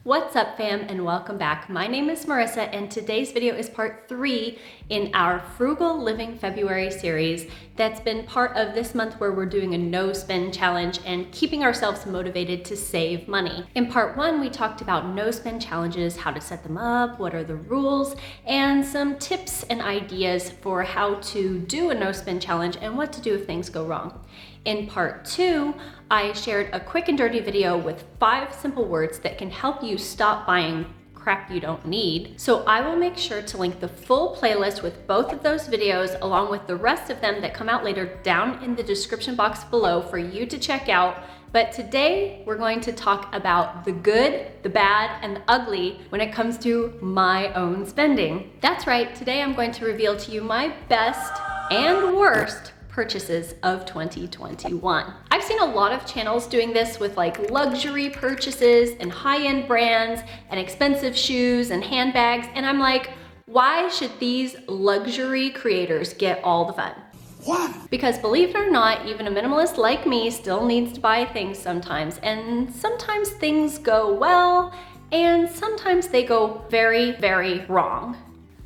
What's up, fam, and welcome back. My name is Marissa, and today's video is part 3 in our Frugal Living February series that's been part of this month where we're doing a no spend challenge and keeping ourselves motivated to save money. In part 1, we talked about no spend challenges, how to set them up, what are the rules, and some tips and ideas for how to do a no spend challenge and what to do if things go wrong. In part 2, I shared a quick and dirty video with 5 simple words that can help you stop buying crap you don't need. So I will make sure to link the full playlist with both of those videos along with the rest of them that come out later down in the description box below for you to check out. But today we're going to talk about the good, the bad, and the ugly when it comes to my own spending. That's right, today I'm going to reveal to you my best and worst purchases of 2021. I've seen a lot of channels doing this with like luxury purchases and high-end brands and expensive shoes and handbags, and I'm like, why should these luxury creators get all the fun? Why? Because believe it or not, even a minimalist like me still needs to buy things sometimes, and sometimes things go well, and sometimes they go very, very wrong.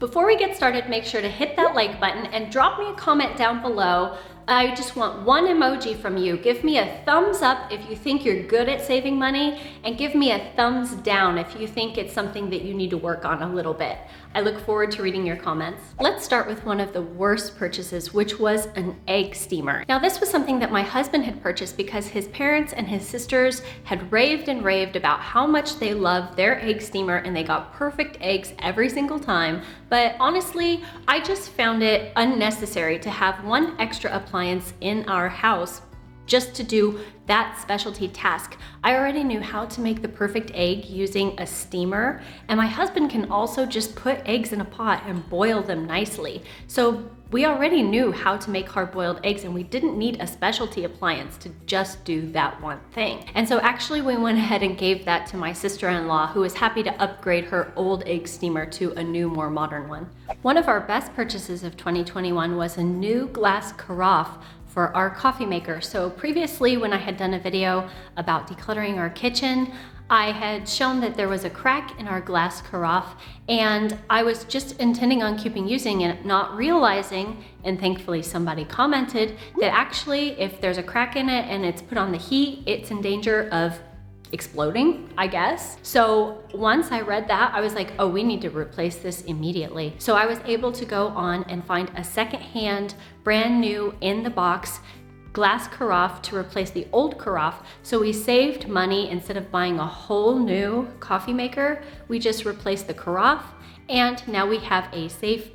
Before we get started, make sure to hit that like button and drop me a comment down below. I just want one emoji from you. Give me a thumbs up if you think you're good at saving money, and give me a thumbs down if you think it's something that you need to work on a little bit. I look forward to reading your comments. Let's start with one of the worst purchases, which was an egg steamer. Now, this was something that my husband had purchased because his parents and his sisters had raved and raved about how much they loved their egg steamer and they got perfect eggs every single time. But honestly, I just found it unnecessary to have one extra appliance in our house just to do that specialty task. I already knew how to make the perfect egg using a steamer, and my husband can also just put eggs in a pot and boil them nicely. So we already knew how to make hard-boiled eggs, and we didn't need a specialty appliance to just do that one thing. And so actually we went ahead and gave that to my sister-in-law, who was happy to upgrade her old egg steamer to a new, more modern one. One of our best purchases of 2021 was a new glass carafe for our coffee maker. So previously, when I had done a video about decluttering our kitchen, I had shown that there was a crack in our glass carafe, and I was just intending on keeping using it, not realizing, and thankfully somebody commented, that actually if there's a crack in it and it's put on the heat, it's in danger of exploding, I guess. So once I read that, I was like, oh, we need to replace this immediately. So I was able to go on and find a secondhand, brand new in the box glass carafe to replace the old carafe. So we saved money. Instead of buying a whole new coffee maker, we just replaced the carafe, and now we have a safe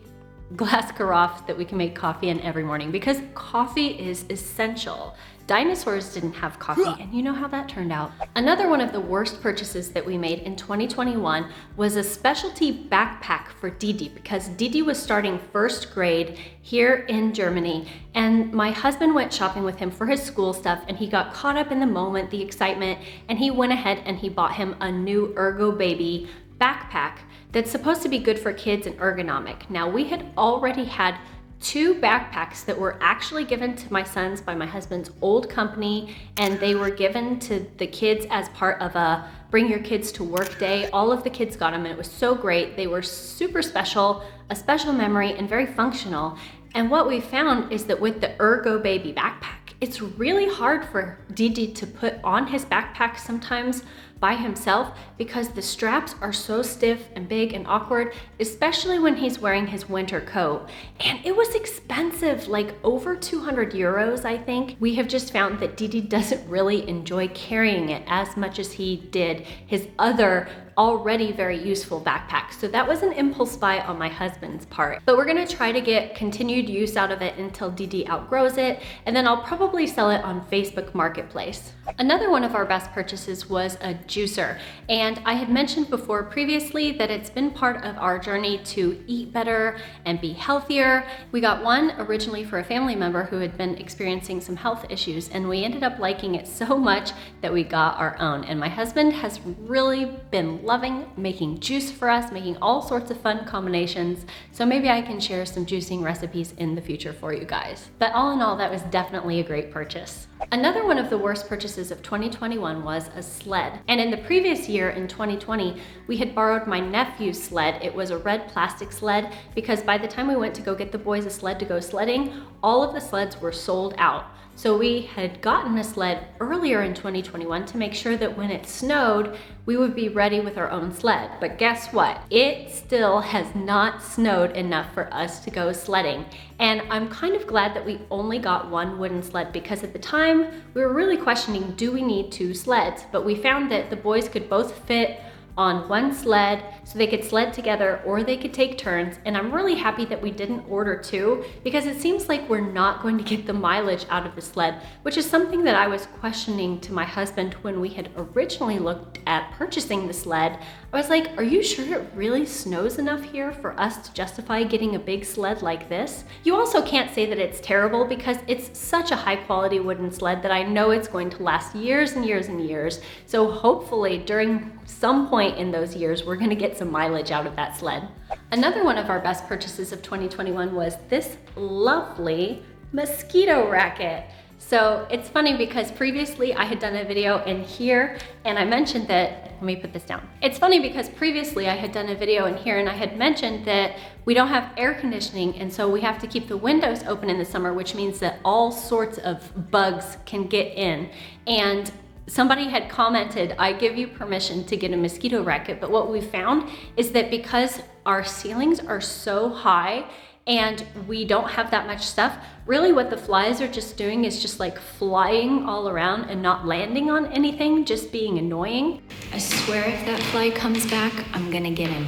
glass carafe that we can make coffee in every morning, because coffee is essential. Dinosaurs didn't have coffee, and you know how that turned out. Another one of the worst purchases that we made in 2021 was a specialty backpack for Didi, because Didi was starting first grade here in Germany, and my husband went shopping with him for his school stuff, and he got caught up in the moment, the excitement, and he went ahead and he bought him a new Ergobaby backpack that's supposed to be good for kids and ergonomic. Now, we had already had 2 backpacks that were actually given to my sons by my husband's old company, and they were given to the kids as part of a Bring Your Kids to Work Day. All of the kids got them, and it was so great. They were super special, a special memory, and very functional. And what we found is that with the Ergobaby backpack, it's really hard for Didi to put on his backpack sometimes by himself, because the straps are so stiff and big and awkward, especially when he's wearing his winter coat. And it was expensive, like over 200 euros, I think. We have just found that Didi doesn't really enjoy carrying it as much as he did his other already very useful backpack. So that was an impulse buy on my husband's part. But we're gonna try to get continued use out of it until Didi outgrows it, and then I'll probably sell it on Facebook Marketplace. Another one of our best purchases was a juicer. And I had mentioned before previously that it's been part of our journey to eat better and be healthier. We got one originally for a family member who had been experiencing some health issues, and we ended up liking it so much that we got our own. And my husband has really been loving making juice for us, making all sorts of fun combinations. So maybe I can share some juicing recipes in the future for you guys. But all in all, that was definitely a great purchase. Another one of the worst purchases purchases of 2021 was a sled. And in the previous year, in 2020, we had borrowed my nephew's sled. It was a red plastic sled because by the time we went to go get the boys a sled to go sledding, all of the sleds were sold out. So we had gotten a sled earlier in 2021 to make sure that when it snowed, we would be ready with our own sled. But guess what? It still has not snowed enough for us to go sledding. And I'm kind of glad that we only got one wooden sled because at the time we were really questioning, do we need two sleds? But we found that the boys could both fit on one sled so they could sled together or they could take turns. And I'm really happy that we didn't order two because it seems like we're not going to get the mileage out of the sled, which is something that I was questioning to my husband when we had originally looked at purchasing the sled. I was like, are you sure it really snows enough here for us to justify getting a big sled like this? You also can't say that it's terrible because it's such a high quality wooden sled that I know it's going to last years and years and years. So hopefully during some point in those years, we're gonna get some mileage out of that sled. Another one of our best purchases of 2021 was this lovely Mosquito racket. So it's funny because previously I had done a video in here and I mentioned that, let me put this down. It's funny because previously I had done a video in here and I had mentioned that we don't have air conditioning and so we have to keep the windows open in the summer, which means that all sorts of bugs can get in. And somebody had commented, I give you permission to get a mosquito racket, but what we found is that because our ceilings are so high and we don't have that much stuff, really what the flies are just doing is just like flying all around and not landing on anything, just being annoying. I swear if that fly comes back, I'm gonna get him.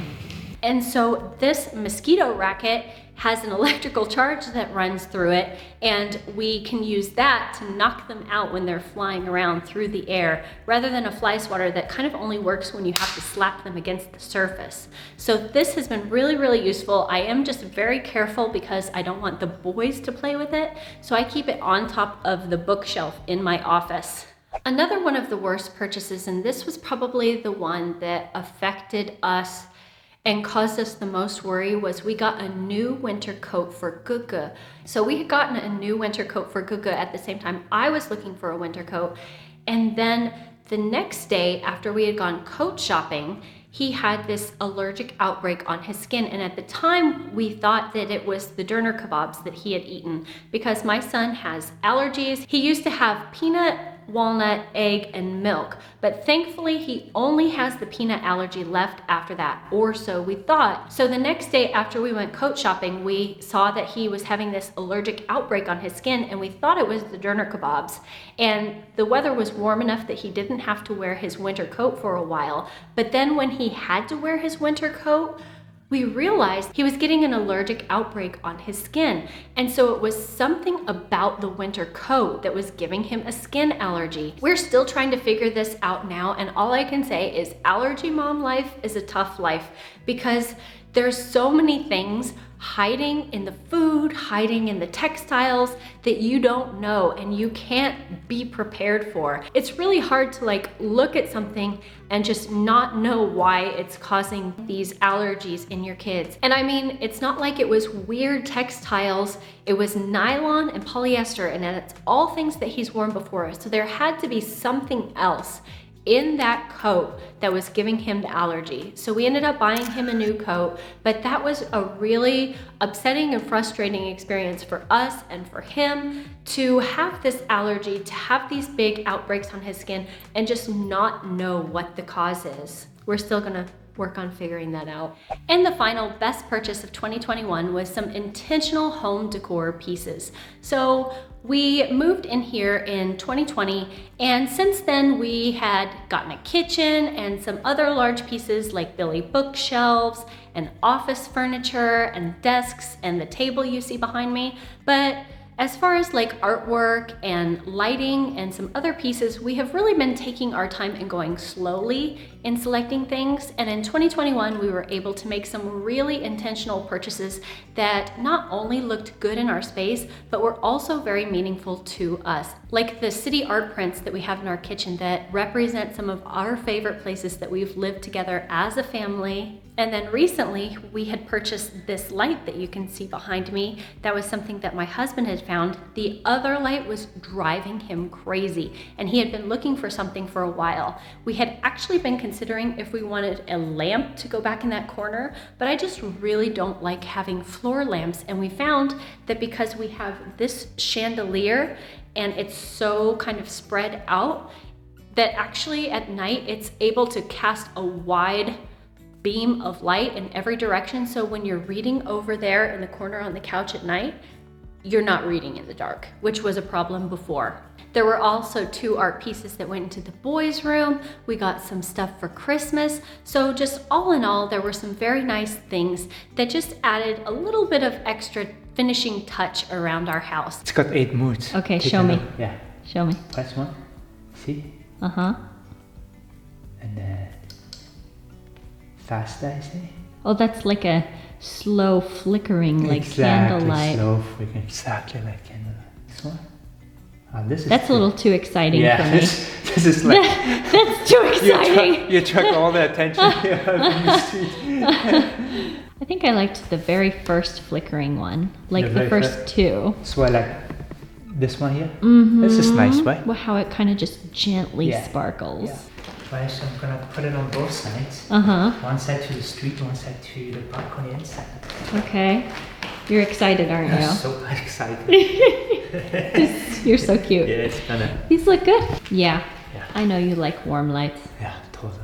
And so this mosquito racket has an electrical charge that runs through it, and we can use that to knock them out when they're flying around through the air, rather than a fly swatter that kind of only works when you have to slap them against the surface. So this has been really, really useful. I am just very careful because I don't want the boys to play with it, so I keep it on top of the bookshelf in my office. Another one of the worst purchases, and this was probably the one that affected us and caused us the most worry, was we got a new winter coat for Guga. So we had gotten a new winter coat for Guga at the same time I was looking for a winter coat. And then the next day after we had gone coat shopping, he had this allergic outbreak on his skin. And at the time we thought that it was the doner kebabs that he had eaten because my son has allergies. He used to have peanut, walnut, egg, and milk, but thankfully he only has the peanut allergy left after that, or so we thought. So the next day after we went coat shopping, we saw that he was having this allergic outbreak on his skin and we thought it was the doner kebabs. And the weather was warm enough that he didn't have to wear his winter coat for a while, but then when he had to wear his winter coat, we realized he was getting an allergic outbreak on his skin. And so it was something about the winter coat that was giving him a skin allergy. We're still trying to figure this out now, and all I can say is allergy mom life is a tough life because there's so many things hiding in the food, hiding in the textiles that you don't know and you can't be prepared for. It's really hard to like look at something and just not know why it's causing these allergies in your kids. And I mean, it's not like it was weird textiles, it was nylon and polyester, and it's all things that he's worn before. So there had to be something else in that coat that was giving him the allergy. So we ended up buying him a new coat, but that was a really upsetting and frustrating experience for us and for him to have this allergy, to have these big outbreaks on his skin and just not know what the cause is. We're still gonna work on figuring that out. And the final best purchase of 2021 was some intentional home decor pieces. So we moved in here in 2020, and since then we had gotten a kitchen and some other large pieces like Billy bookshelves and office furniture and desks and the table you see behind me. But as far as like artwork and lighting and some other pieces, we have really been taking our time and going slowly in selecting things, and in 2021 we were able to make some really intentional purchases that not only looked good in our space, but were also very meaningful to us. Like the city art prints that we have in our kitchen that represent some of our favorite places that we've lived together as a family. And then recently we had purchased this light that you can see behind me. That was something that my husband had found. The other light was driving him crazy, and he had been looking for something for a while. We had actually been considering if we wanted a lamp to go back in that corner, but I just really don't like having floor lamps. And we found that because we have this chandelier and it's so kind of spread out, that actually at night it's able to cast a wide beam of light in every direction. So when you're reading over there in the corner on the couch at night, you're not reading in the dark, which was a problem before. There were also 2 art pieces that went into the boys' room. We got some stuff for Christmas. So just all in all, there were some very nice things that just added a little bit of extra finishing touch around our house. It's got 8 moods. Okay, show me. Yeah. Show me. Press 1. See? Uh-huh. And then faster, I see. Oh, that's like a slow flickering, like exactly, candlelight. Slow flickering, exactly like candlelight. This one? This is That's a little too exciting for me. This is like... That's too exciting. You took all the attention here on the street. I think I liked the very first flickering one, like the first 2. So I like this one here. Mm-hmm. This is nice, right? Well, how it kind of just gently sparkles. Yeah. Right, so I'm gonna put it on both sides. One side to the street, one side to the balcony inside. Okay. You're excited, aren't you? I'm so excited. You're so cute. Yeah, it's kinda... These look good. Yeah. I know you like warm lights. Yeah, totally.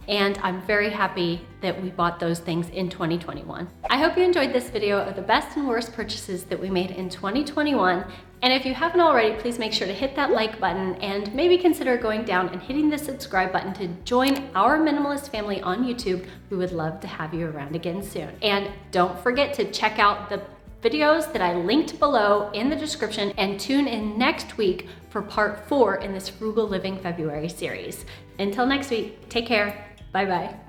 And I'm very happy that we bought those things in 2021. I hope you enjoyed this video of the best and worst purchases that we made in 2021. And if you haven't already, please make sure to hit that like button and maybe consider going down and hitting the subscribe button to join our minimalist family on YouTube. We would love to have you around again soon. And don't forget to check out the videos that I linked below in the description and tune in next week for part 4 in this Frugal Living February series. Until next week, take care. Bye-bye.